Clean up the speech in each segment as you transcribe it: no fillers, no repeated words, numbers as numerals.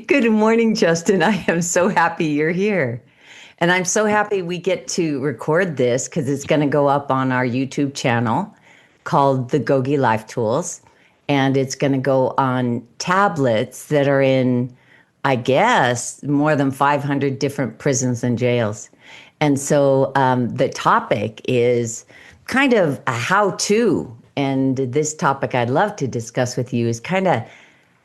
Good morning, Justin. I am so happy you're here. And I'm so happy we get to record this because it's going to go up on our YouTube channel called the GOGI Life Tools. And it's going to go on tablets that are in, I guess, more than 500 different prisons and jails. And so the topic is kind of a how to. And this topic I'd love to discuss with you is kind of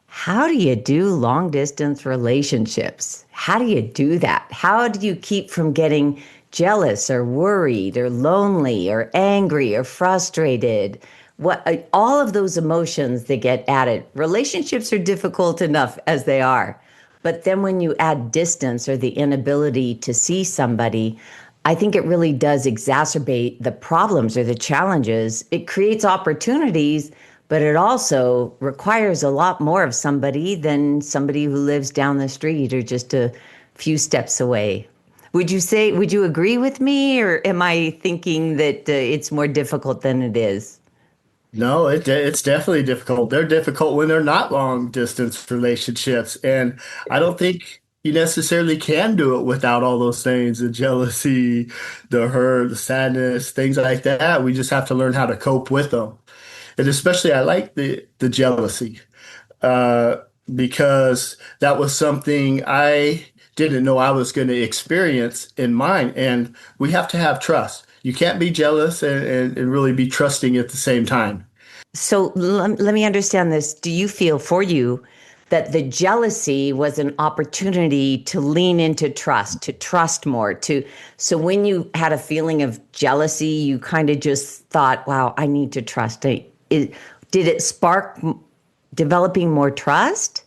how do you do long distance relationships? How do you do that? How do you keep from getting jealous or worried or lonely or angry or frustrated? What all of those emotions that get added. Relationships are difficult enough as they are. But then when you add distance or the inability to see somebody, I think it really does exacerbate the problems or the challenges. It creates opportunities, but it also requires a lot more of somebody than somebody who lives down the street or just a few steps away. Would you agree with me, or am I thinking that it's more difficult than it is? No, it's definitely difficult. They're difficult when they're not long distance relationships. And I don't think you necessarily can do it without all those things, the jealousy, the hurt, the sadness, things like that. We just have to learn how to cope with them. And especially I like the jealousy, uh, because that was something I didn't know I was going to experience in mine. And we have to have trust. You can't be jealous and really be trusting at the same time. So let me understand this. Do you feel for you that the jealousy was an opportunity to lean into trust, to trust more, to so when you had a feeling of jealousy, you kind of just thought, wow, I need to trust. Did it spark developing more trust?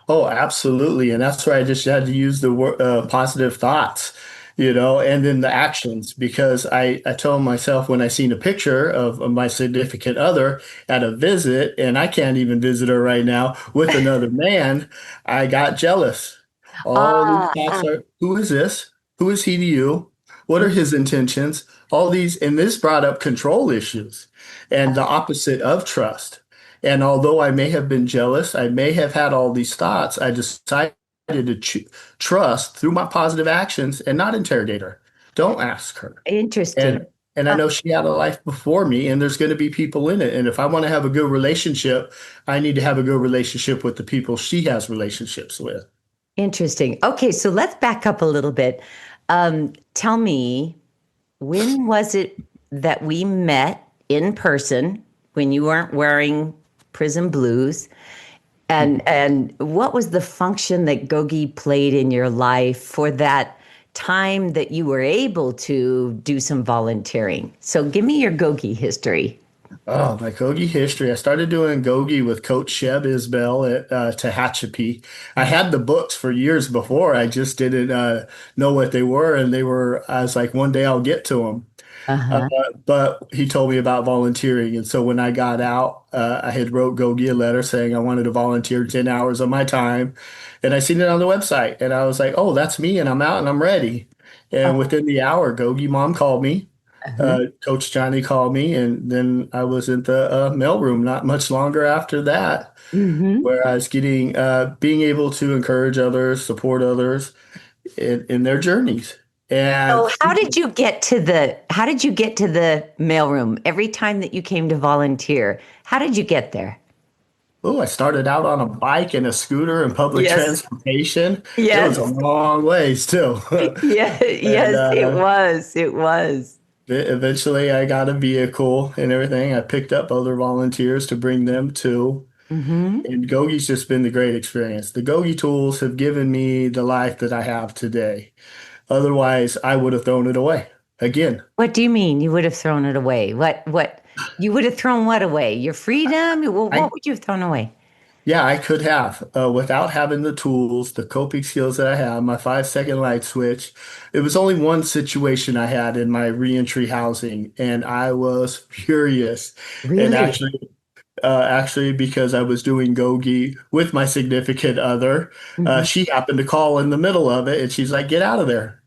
Oh, absolutely. And that's why I just had to use the word positive thoughts, and then the actions, because I told myself when I seen a picture of my significant other at a visit, and I can't even visit her right now with another man, I got jealous. All these Ah, thoughts are, who is this? Who is he to you? What are his intentions? All these, and this brought up control issues and the opposite of trust. And although I may have been jealous, I may have had all these thoughts, I decided to trust through my positive actions and not interrogate her. Don't ask her. interesting. And I know she had a life before me, and there's going to be people in it. And if I want to have a good relationship, I need to have a good relationship with the people she has relationships with. Interesting. Okay, so let's back up a little bit. Tell me, when was it that we met in person when you weren't wearing prison blues? And what was the function that Gogi played in your life for that time that you were able to do some volunteering? So give me your Gogi history. Oh, my Gogi history. I started doing Gogi with Coach Sheb Isbell at Tehachapi. I had the books for years before. I just didn't know what they were. And I was like, one day I'll get to them. Uh, Uh-huh. but he told me about volunteering. And so when I got out, I had wrote Gogi a letter saying I wanted to volunteer 10 hours of my time. And I seen it on the website. And I was like, oh, that's me. And I'm out and I'm ready. And within the hour, Gogi mom called me. Uh-huh. Coach Johnny called me, and then I was in the mailroom not much longer after that, Hmm. where I was being able to encourage others, support others in their journeys. And So how did you get to the mailroom every time that you came to volunteer? How did you get there? oh, I started out on a bike and a scooter and public Yes. transportation. It was a Yes. long ways too. Yeah, And yes, it was. It was. eventually I got a vehicle and everything. I picked up other volunteers to bring them to. Hmm. And Gogi's just been the great experience. The Gogi tools have given me the life that I have today. Otherwise, I would have thrown it away. Again, What do you mean you would have thrown it away? What you would have thrown what away? Your freedom? Well, I what would you have thrown away? yeah, I could have without having the tools, the coping skills that I have, my 5 second light switch. It was only one situation I had in my reentry housing, and I was furious. And Really? actually, because I was doing Gogi with my significant other, Hmm. she happened to call in the middle of it, and she's like, "Get out of there!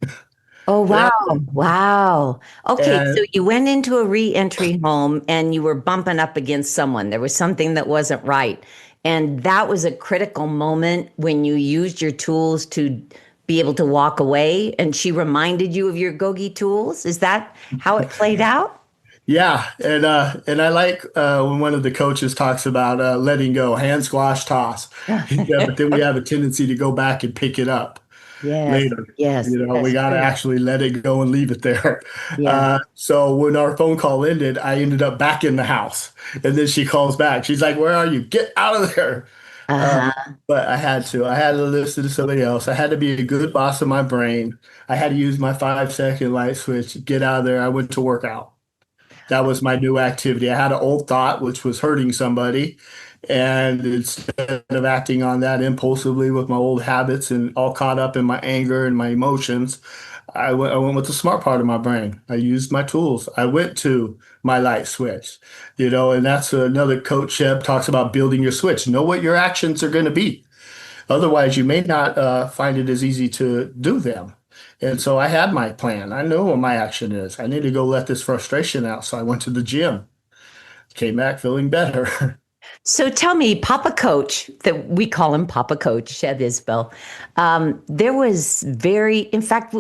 Oh, Get wow. out of there!" Wow. Okay, so And you went into a reentry home and you were bumping up against someone. There was something that wasn't right. And that was a critical moment when you used your tools to be able to walk away. And she reminded you of your Gogi tools. Is that how it played out? Yeah, and I like when one of the coaches talks about letting go, hand squash toss. Yeah, but then we have a tendency to go back and pick it up Yes, later. yes, You know, we that's got to true. actually let it go and leave it there. Yeah. So when our phone call ended, I ended up back in the house, and then she calls back. She's like, "Where are you? Get out of there!" Uh, Uh-huh. but I had to. I had to listen to somebody else. I had to be a good boss of my brain. I had to use my 5 second light switch. Get out of there. I went to work out. That was my new activity. I had an old thought, which was hurting somebody. And instead of acting on that impulsively with my old habits and all caught up in my anger and my emotions, I went with the smart part of my brain. I used my tools. I went to my light switch, and that's another coach Sheb talks about building your switch. Know what your actions are going to be. Otherwise, you may not find it as easy to do them. And so I had my plan. I know what my action is. I need to go let this frustration out. So I went to the gym, came back feeling better. So tell me, Papa Coach, that we call him Papa Coach, Chef Isbell, there was in fact,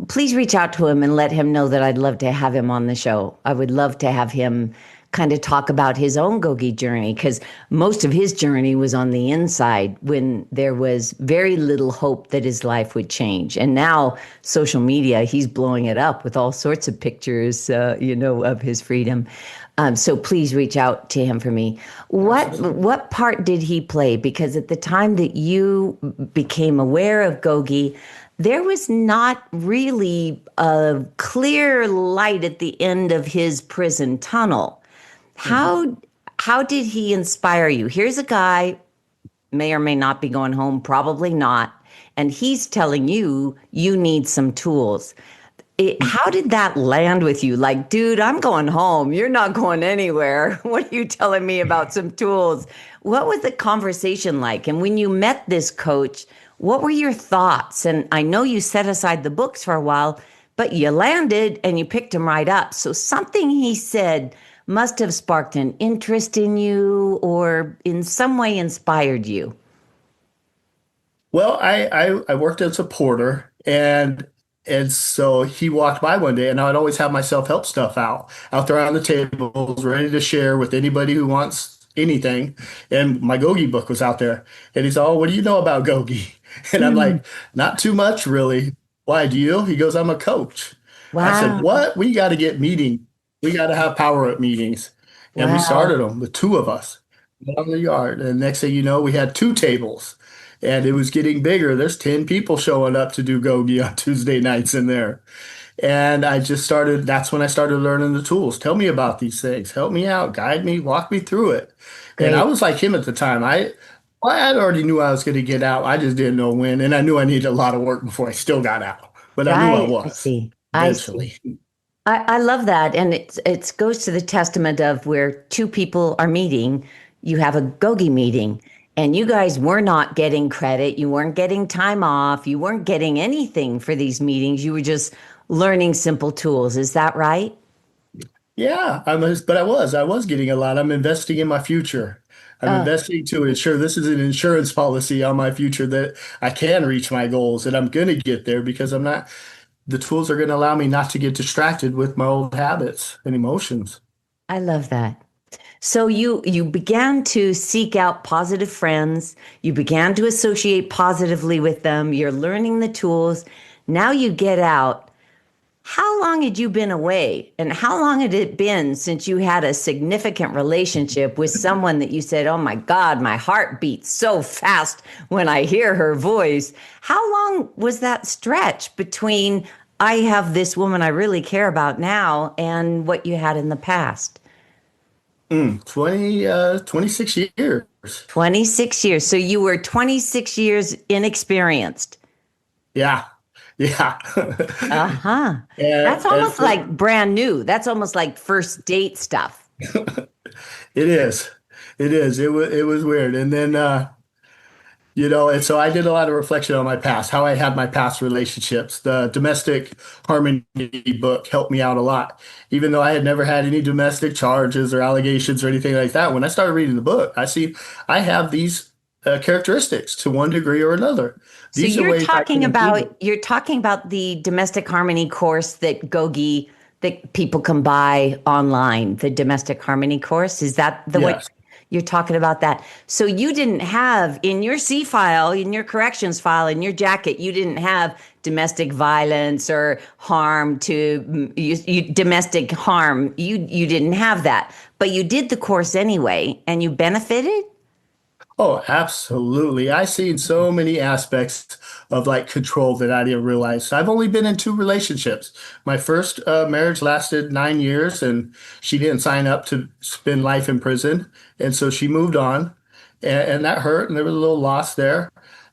please reach out to him and let him know that I'd love to have him on the show. I would love to have him kind of talk about his own Gogi journey because most of his journey was on the inside when there was very little hope that his life would change. And now social media, he's blowing it up with all sorts of pictures, of his freedom. So please reach out to him for me. What part did he play? Because at the time that you became aware of Gogi, there was not really a clear light at the end of his prison tunnel. How how did he inspire you? Here's a guy may or may not be going home, probably not, and he's telling you you need some tools. How did that land with you? Like, dude, I'm going home. You're not going anywhere. What are you telling me about some tools? What was the conversation like? And when you met this coach, what were your thoughts? And I know you set aside the books for a while, but you landed and you picked him right up. So something he said must have sparked an interest in you or in some way inspired you. Well, I worked as a porter and so he walked by one day and I'd always have my self-help stuff out there on the tables, ready to share with anybody who wants anything. And my Gogi book was out there. And he's all, what do you know about Gogi? And I'm Mm, like, not too much really. Why do you? He goes, I'm a coach. I said, wow. what? We got to get meeting. We got to have power up meetings. And we Wow. started them, the two of us on the yard. And next thing you know, we had two tables and it was getting bigger. There's 10 people showing up to do Gogi on Tuesday nights in there. And that's when I started learning the tools. Tell me about these things. Help me out, guide me, walk me through it. And I Great. was like him at the time. I already knew I was going to get out. I just didn't know when. And I knew I needed a lot of work before I still got out. But I knew I Right. I was see. I see. eventually. I love that. And it goes to the testament of where two people are meeting, you have a Gogi meeting, and you guys were not getting credit. You weren't getting time off. You weren't getting anything for these meetings. You were just learning simple tools. Is that right? Yeah, but I was getting a lot. I'm investing in my future. I'm Oh, investing to ensure this is an insurance policy on my future that I can reach my goals and I'm going to get there because the tools are going to allow me not to get distracted with my old habits and emotions. I love that. So you began to seek out positive friends. You began to associate positively with them. You're learning the tools. Now you get out. How long had you been away? And how long had it been since you had a significant relationship with someone that you said, oh my God, my heart beats so fast when I hear her voice? How long was that stretch between I have this woman I really care about now and what you had in the past? 26 years. 26 years. So you were 26 years inexperienced. Yeah. Yeah. Uh-huh. That's And almost for like brand new. That's almost like first date stuff. it is. It is. It was weird. And then And so I did a lot of reflection on my past, how I had my past relationships. The domestic harmony book helped me out a lot, even though I had never had any domestic charges or allegations or anything like that. When I started reading the book, I see I have these characteristics to one degree or another. So These are ways I can improve it. you're talking about the domestic harmony course that GOGI that people can buy online, the domestic harmony course. Is that the what Yes. you're talking about that? So you didn't have in your C file, in your corrections file, in your jacket, you didn't have domestic violence or harm to domestic harm. You didn't have that, but you did the course anyway, and you benefited. Oh, absolutely. I've seen so many aspects of like control that I didn't realize. I've only been in two relationships. My first marriage lasted 9 years, and she didn't sign up to spend life in prison. And so she moved on, and that hurt, and there was a little loss there.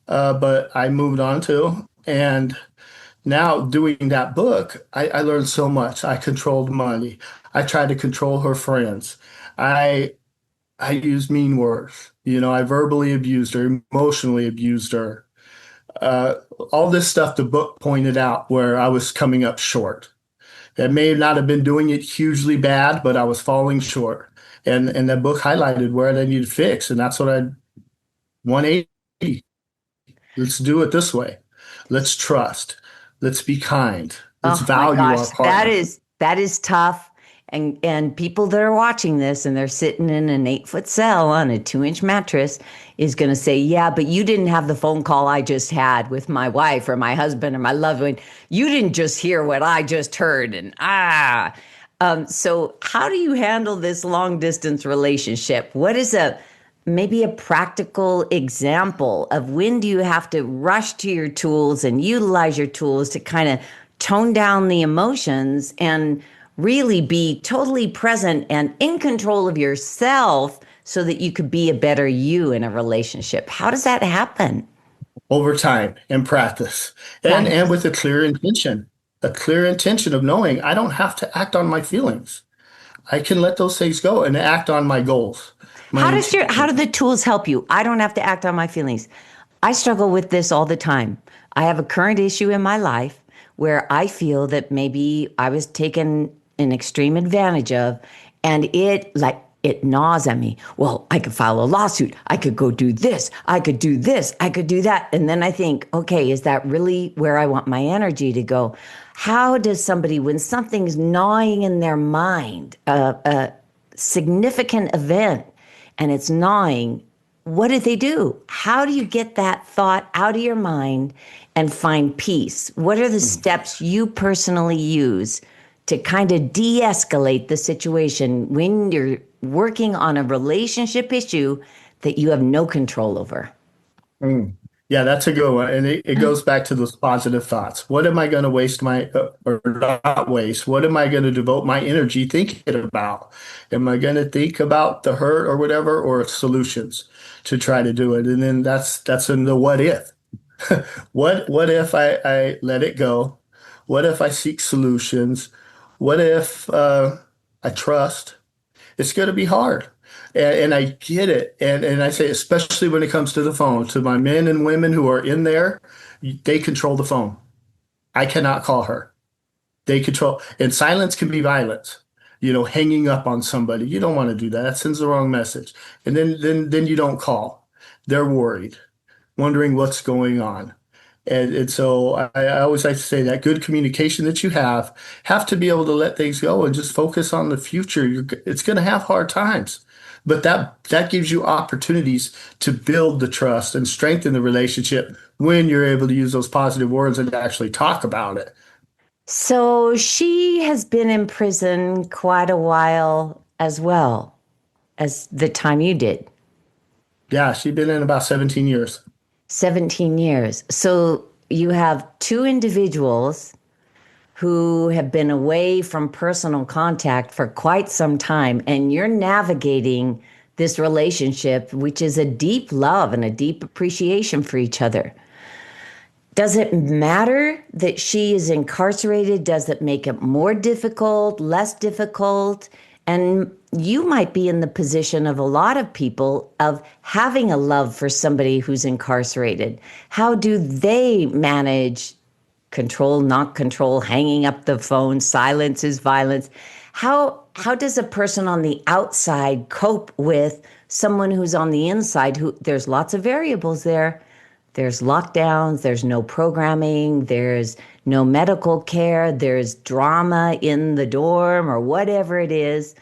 But I moved on too. And now doing that book, I learned so much. I controlled money. I tried to control her friends. I I used mean words. I verbally abused her, emotionally abused her. Uh, all this stuff the book pointed out where I was coming up short. I may not have been doing it hugely bad, but I was falling short. And that book highlighted where I needed to fix. And that's what I 180. Let's do it this way. Let's trust. Let's be kind. Let's Oh my value gosh, our partner. that is tough. And people that are watching this and they're sitting in an 8 foot cell on a 2 inch mattress is going to say, yeah, but you didn't have the phone call I just had with my wife or my husband or my loved one. You didn't just hear what I just heard. And so how do you handle this long distance relationship? What is a maybe a practical example of when do you have to rush to your tools and utilize your tools to kind of tone down the emotions and really be totally present and in control of yourself so that you could be a better you in a relationship? How does that happen? Over time and practice and Practice. with a clear intention of knowing I don't have to act on my feelings. I can let those things go and act on my goals, my How do intentions. the tools help you? I don't have to act on my feelings. I struggle with this all the time. I have a current issue in my life where I feel that maybe I was taken an extreme advantage of, and it gnaws at me. Well, I could file a lawsuit. I could go do this. I could do this. I could do that. And then I think, okay, is that really where I want my energy to go? How does somebody, when something's gnawing in their mind, a significant event, and it's gnawing, what do they do? How do you get that thought out of your mind and find peace? What are the steps you personally use to kind of de escalate the situation when you're working on a relationship issue that you have no control over? Mm. Yeah, that's a good one. And it goes back to those positive thoughts. What am I going to waste or not waste? What am I going to devote my energy thinking about? Am I going to think about the hurt or whatever, or solutions to try to do it? And then that's in the what if. What if I let it go? What if I seek solutions? What if I trust? It's going to be hard. And I get it. And I say, especially when it comes to the phone, to my men and women who are in there, they control the phone. I cannot call her. They control, and silence can be violence. Hanging up on somebody. You don't want to do that. That sends the wrong message. And then you don't call. They're worried, wondering what's going on. And so I always like to say that good communication that you have to be able to let things go and just focus on the future. It's going to have hard times, but that gives you opportunities to build the trust and strengthen the relationship when you're able to use those positive words and actually talk about it. So she has been in prison quite a while as well as the time you did. Yeah, she's been in about 17 years. 17 years. So you have two individuals who have been away from personal contact for quite some time, and you're navigating this relationship, which is a deep love and a deep appreciation for each other. Does it matter that she is incarcerated? Does it make it more difficult, less difficult? And you might be in the position of a lot of people of having a love for somebody who's incarcerated. How do they manage control, not control, hanging up the phone, silence is violence? How does a person on the outside cope with someone who's on the inside who there's lots of variables there. There's lockdowns, there's no programming, there's no medical care, there's drama in the dorm or whatever it is.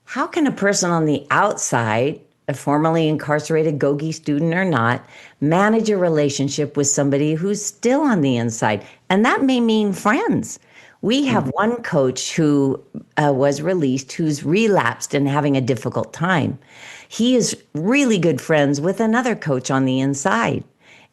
How can a person on the outside, a formerly incarcerated GOGI student or not, manage a relationship with somebody who's still on the inside? And that may mean friends. We have one coach who was released who's relapsed and having a difficult time. He is really good friends with another coach on the inside,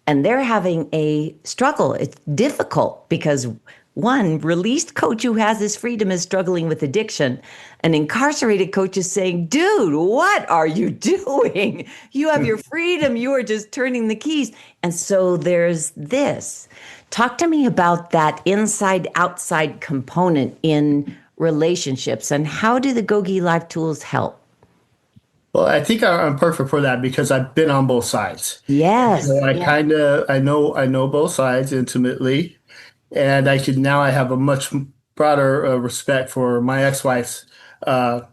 and they're having a struggle. It's difficult because one released coach who has his freedom is struggling with addiction. An incarcerated coach is saying, dude, what are you doing? You have your freedom. You are just turning the keys. And so there's this. Talk to me about that inside outside component in relationships and how do the GOGI Life Tools help? Well, I think I'm perfect for that because I've been on both sides. So Yes. I Yeah. kind of I know both sides intimately, and I have a much broader respect for my ex-wife's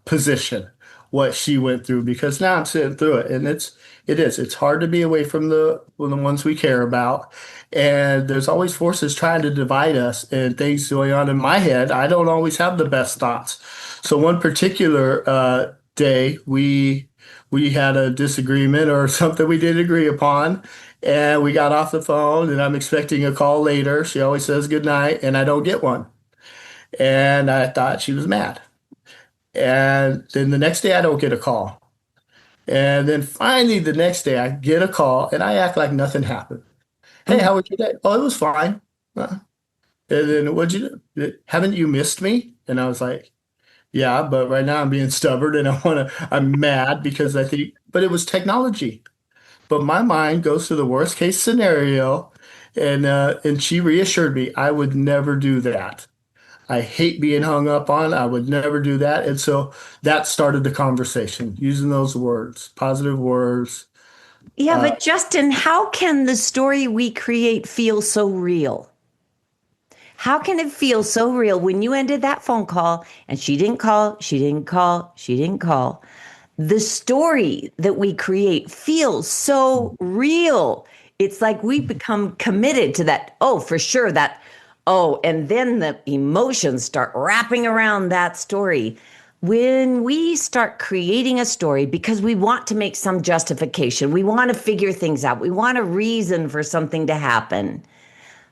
position, what she went through, because now I'm sitting through it, and it's hard to be away from the ones we care about, and there's always forces trying to divide us and things going on in my head. I don't always have the best thoughts. So one particular day we had a disagreement or something we didn't agree upon. And we got off the phone, and I'm expecting a call later. She always says good night, and I don't get one. And I thought she was mad. And then the next day, I don't get a call. And then finally, the next day, I get a call, and I act like nothing happened. Hey, Mm. how was your day? Oh, it was fine. And then what'd you do? Haven't you missed me? And I was like, yeah, but right now I'm being stubborn, and I'm mad because I think, but it was technology. But my mind goes to the worst case scenario, and she reassured me I would never do that. I hate being hung up on. I would never do that. And so that started the conversation using those words, positive words. Yeah, Uh, but Justin, how can the story we create feel so real? How can it feel so real when you ended that phone call and she didn't call, she didn't call, she didn't call? The story that we create feels so real. It's like we become committed to that. Oh, for sure. Oh, and then the emotions start wrapping around that story. When we start creating a story because we want to make some justification, we want to figure things out, we want a reason for something to happen.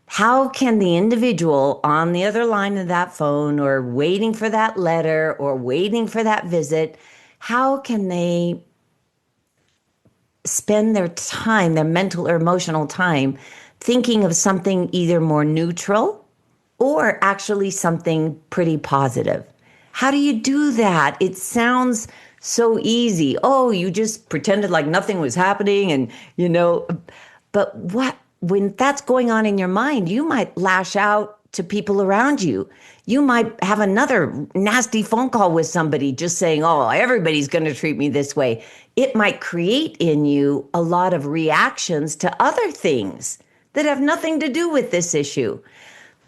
How can the individual on the other line of that phone or waiting for that letter or waiting for that visit, how can they spend their time, their mental or emotional time, thinking of something either more neutral or actually something pretty positive? How do you do that? It sounds so easy. Oh, you just pretended like nothing was happening but when that's going on in your mind, you might lash out to people around you. You might have another nasty phone call with somebody just saying, oh, everybody's going to treat me this way. It might create in you a lot of reactions to other things that have nothing to do with this issue.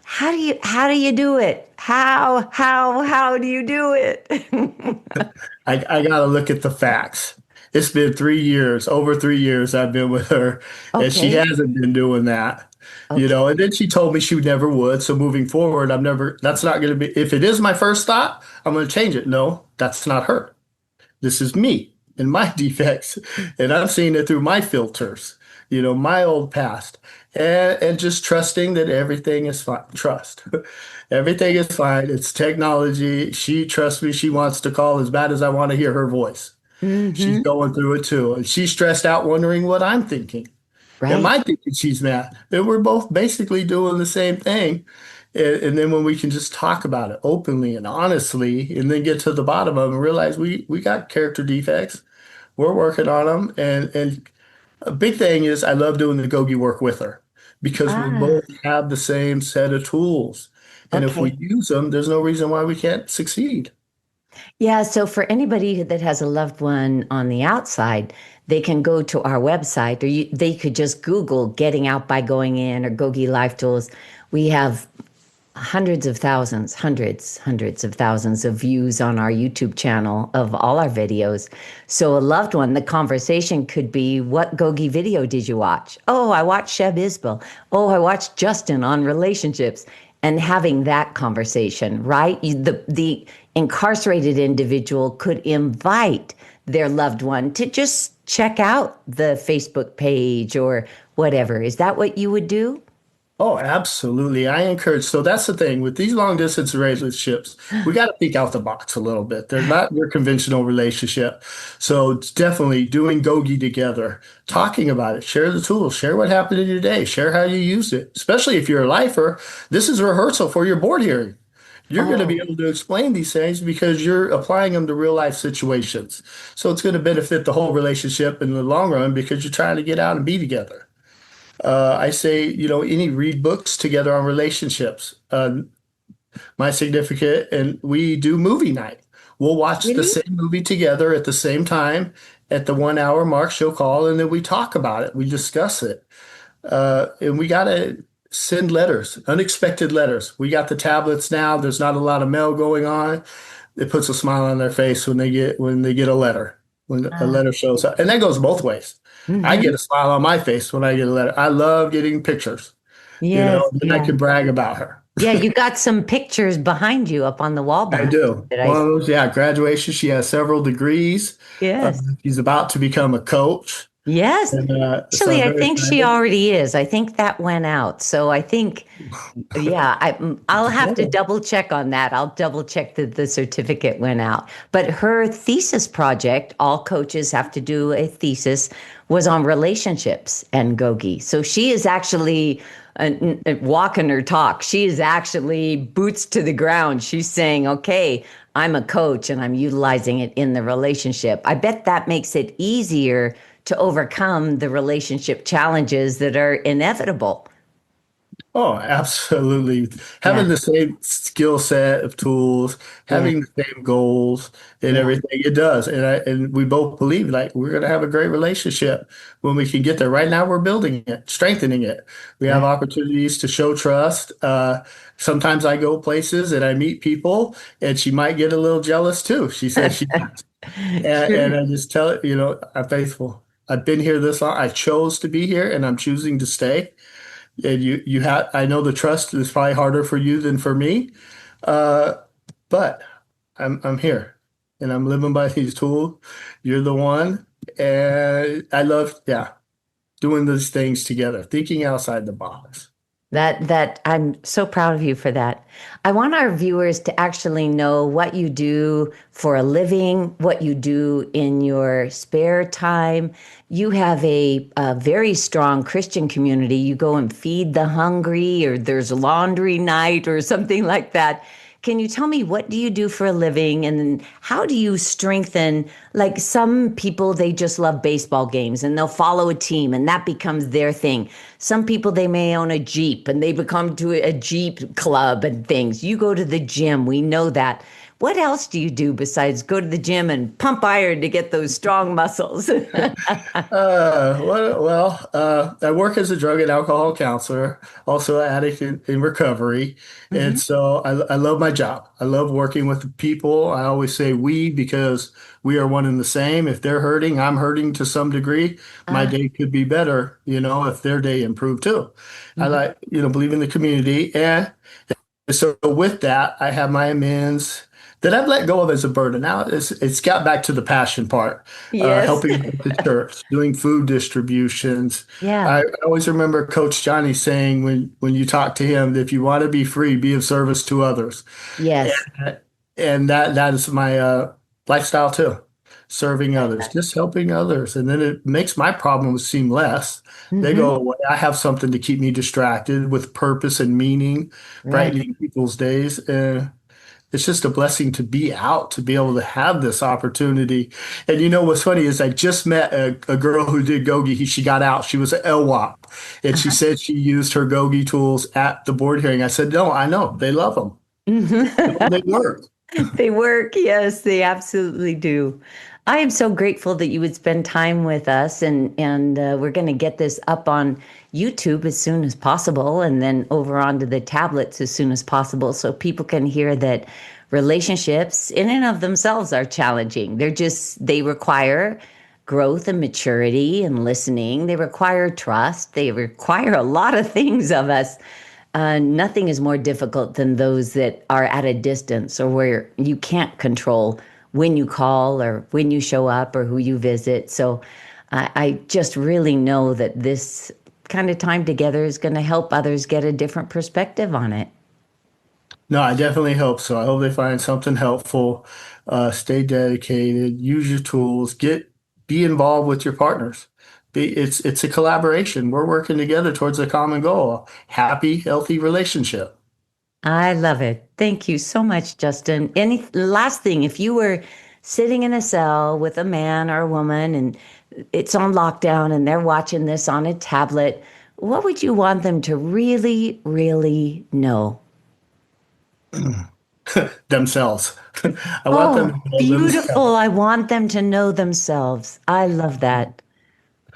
How do you do it? How do you do it? I got to look at the facts. It's been 3 years, over 3 years I've been with her, and she Okay. hasn't been doing that, Okay. And then she told me she never would. So moving forward, that's not going to be, if it is my first thought, I'm going to change it. No, that's not her. This is me and my defects, and I'm seeing it through my filters, my old past, and just trusting that everything is fine. Trust. Everything is fine. It's technology. She trusts me. She wants to call as bad as I want to hear her voice. She's Mm-hmm. going through it too. And she's stressed out wondering what I'm thinking. Am Right. I thinking she's mad? And we're both basically doing the same thing. And then when we can just talk about it openly and honestly, and then get to the bottom of it and realize we got character defects, we're working on them. And a big thing is I love doing the Gogi work with her because we Ah, both have the same set of tools. And if we okay. use them, there's no reason why we can't succeed. Yeah, so for anybody that has a loved one on the outside, they can go to our website or they could just Google Getting Out by Going In or GOGI Life Tools. We have hundreds of thousands of views on our YouTube channel of all our videos. So a loved one, the conversation could be, what Gogi video did you watch? Oh, I watched Sheb Isbell. Oh, I watched Justin on relationships. And having that conversation, right? The incarcerated individual could invite their loved one to just check out the Facebook page or whatever. Is that what you would do? Oh, absolutely. I encourage. So that's the thing with these long distance relationships, we got to think out the box a little bit. They're not your conventional relationship. So it's definitely doing Gogi together, talking about it, share the tools, share what happened in your day, share how you used it. Especially if you're a lifer, this is a rehearsal for your board hearing. You're going to be Oh, able to explain these things because you're applying them to real life situations. So it's going to benefit the whole relationship in the long run because you're trying to get out and be together. I say, any read books together on relationships. My significant and we do movie night. We'll watch the really? same movie together at the same time at the 1 hour mark. She'll call and then we talk about it. We discuss it. And we got to send letters, unexpected letters. We got the tablets now. There's not a lot of mail going on. It puts a smile on their face when they get a letter, when a Uh, letter shows up. And that goes both ways. I get hmm. a smile on my face when I get a letter. I love getting pictures, Yes, and I yeah. can brag about her. Yeah, you got some pictures behind you up on the wall I behind you do. that I One of see. those, yeah, graduation. She has several degrees. Yes. She's about to become a coach. Yes. And so Actually, I'm I very think she excited. already is. I think that went out. So I think, yeah, I'll have to Yeah. double check on that. I'll double check that the certificate went out. But her thesis project, all coaches have to do a thesis, was on relationships and Gogi. So she is actually walking her talk. She is actually boots to the ground. She's saying, okay, I'm a coach and I'm utilizing it in the relationship. I bet that makes it easier to overcome the relationship challenges that are inevitable. Oh, absolutely. Yeah, Having the same skill set of tools, yeah, having the same goals and yeah, everything, it does. And we both believe like we're gonna have a great relationship when we can get there. Right now we're building it, strengthening it. We have right. opportunities to show trust. Sometimes I go places and I meet people and she might get a little jealous too. She says she does. And Sure. I just tell it, I'm faithful. I've been here this long. I chose to be here and I'm choosing to stay. And you have, I know the trust is probably harder for you than for me, uh, but I'm here and I'm living by these tools. You're the one, and I love, yeah, doing these things together, thinking outside the box. That I'm so proud of you for that. I want our viewers to actually know what you do for a living, what you do in your spare time. You have a very strong Christian community. You go and feed the hungry, or there's laundry night or something like that. Can you tell me what do you do for a living and then how do you strengthen, like some people they just love baseball games and they'll follow a team and that becomes their thing. Some people they may own a Jeep and they become to a Jeep club and things. You go to the gym, we know that. What else do you do besides go to the gym and pump iron to get those strong muscles? I work as a drug and alcohol counselor, also an addict in recovery. And Hmm. so I love my job. I love working with the people. I always say we because we are one and the same. If they're hurting, I'm hurting to some degree. My Ah, day could be better, if their day improved too. I mhm. like, believe in the community. And so with that, I have my amends that I've let go of as a burden. Now it's got back to the passion part, Yes. helping with the church, doing food distributions. Yeah. I always remember Coach Johnny saying when you talk to him that if you want to be free, be of service to others. Yes. And that is my lifestyle too, serving Like others, that. just helping others. And then it makes my problems seem less. They Hmm. go away. I have something to keep me distracted with purpose and meaning, Right. brightening people's days. It's just a blessing to be out, to be able to have this opportunity. And what's funny is I just met a girl who did Gogi. She got out. She was an LWAP. And she Uh-huh. said she used her Gogi tools at the board hearing. I said, no, I know. They love them. Hmm. They work. They work. Yes, they absolutely do. I am so grateful that you would spend time with us, and we're going to get this up on YouTube as soon as possible, and then over onto the tablets as soon as possible, so people can hear that relationships, in and of themselves, are challenging. They require growth and maturity and listening. They require trust. They require a lot of things of us. Nothing is more difficult than those that are at a distance or where you can't control when you call or when you show up or who you visit. So I just really know that this kind of time together is going to help others get a different perspective on it. No, I definitely hope so. I hope they find something helpful. Stay dedicated, use your tools, be involved with your partners. It's a collaboration. We're working together towards a common goal, happy, healthy relationship. I love it. Thank you so much, Justin. Any last thing, if you were sitting in a cell with a man or a woman and it's on lockdown and they're watching this on a tablet, what would you want them to really, really know? Themselves. I want them Oh, to know beautiful. themselves. I want them to know themselves. I love that.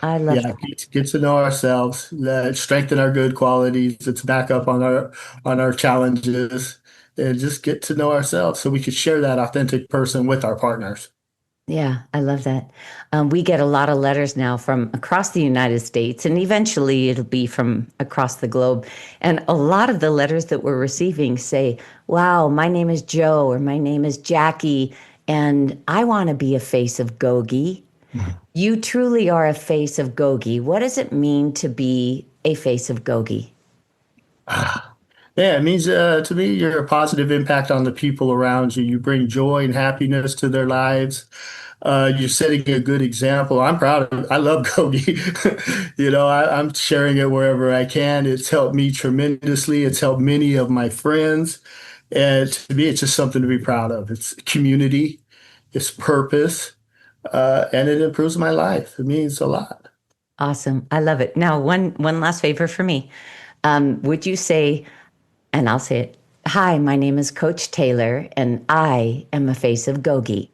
I love Yeah, that. get to know ourselves, strengthen our good qualities. It's back up on our challenges, and just get to know ourselves so we could share that authentic person with our partners. Yeah, I love that. We get a lot of letters now from across the United States, and eventually it'll be from across the globe. And a lot of the letters that we're receiving say, wow, my name is Joe or my name is Jackie, and I want to be a face of GOGI. You truly are a face of GOGI. What does it mean to be a face of GOGI? Yeah, it means to me you're a positive impact on the people around you. You bring joy and happiness to their lives. You're setting a good example. I'm proud of it. I love Gogi. I'm sharing it wherever I can. It's helped me tremendously. It's helped many of my friends. And to me, it's just something to be proud of. It's community, it's purpose, and it improves my life. It means a lot. Awesome. I love it. Now, one last favor for me. Would you say, and I'll say it, hi, my name is Coach Taylor, and I am a face of GOGI.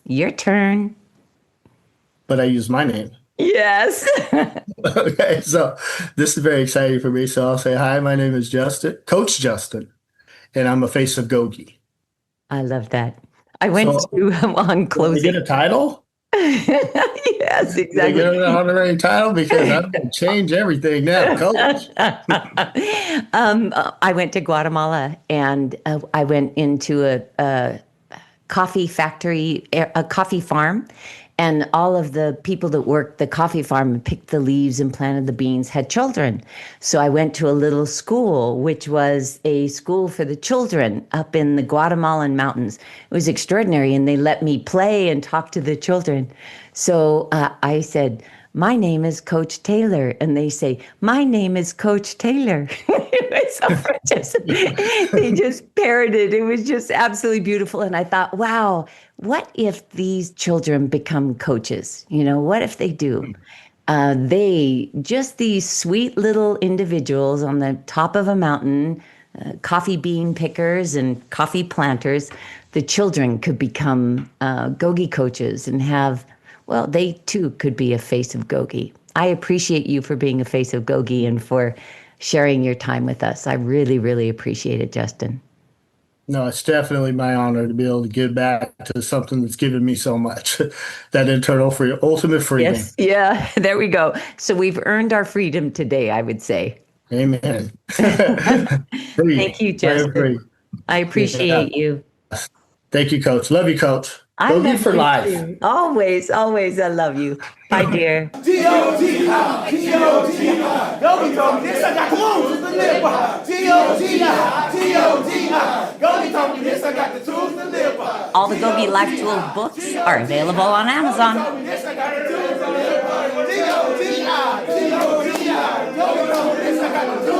Your turn. But I use my name. Yes. Okay, so this is very exciting for me. So I'll say, hi, my name is Justin, Coach Justin, and I'm a face of Gogi. I love that. I went So to on do I get closing. a title? Yes, Do I get exactly. an honorary title? Because I'm going to change everything now, Coach. I went to Guatemala and I went into a coffee factory, a coffee farm, and all of the people that worked the coffee farm and picked the leaves and planted the beans had children. So I went to a little school, which was a school for the children up in the Guatemalan mountains. It was extraordinary, and they let me play and talk to the children. So I said, my name is Coach Taylor. And they say, my name is Coach Taylor. They just parroted. It was just absolutely beautiful. And I thought, wow, what if these children become coaches? What if they do? These sweet little individuals on the top of a mountain, coffee bean pickers and coffee planters, the children could become Gogi coaches and well, they too could be a face of Gogi. I appreciate you for being a face of Gogi and for sharing your time with us. I really, really appreciate it, Justin. No, it's definitely my honor to be able to give back to something that's given me so much. That internal freedom, ultimate freedom. Yes. Yeah, there we go. So we've earned our freedom today, I would say. Amen. Free. Thank you, I am Justin. free. I Yeah. appreciate you. Thank you, Coach. Love you, Coach. I Go love for you life. too. Always, always, I love you. Bye, dear. G-O-G-I, G-O-G-I. Go, we talking this, I got the tools to live by. G-O-G-I, G-O-G-I. Go, we talking this, I got the tools to live by. All the GOGI Life Tools books are available on Amazon. This, I got the tools to live by. G-O-G-I, G-O-G-I. Go, we talking this, I got the tools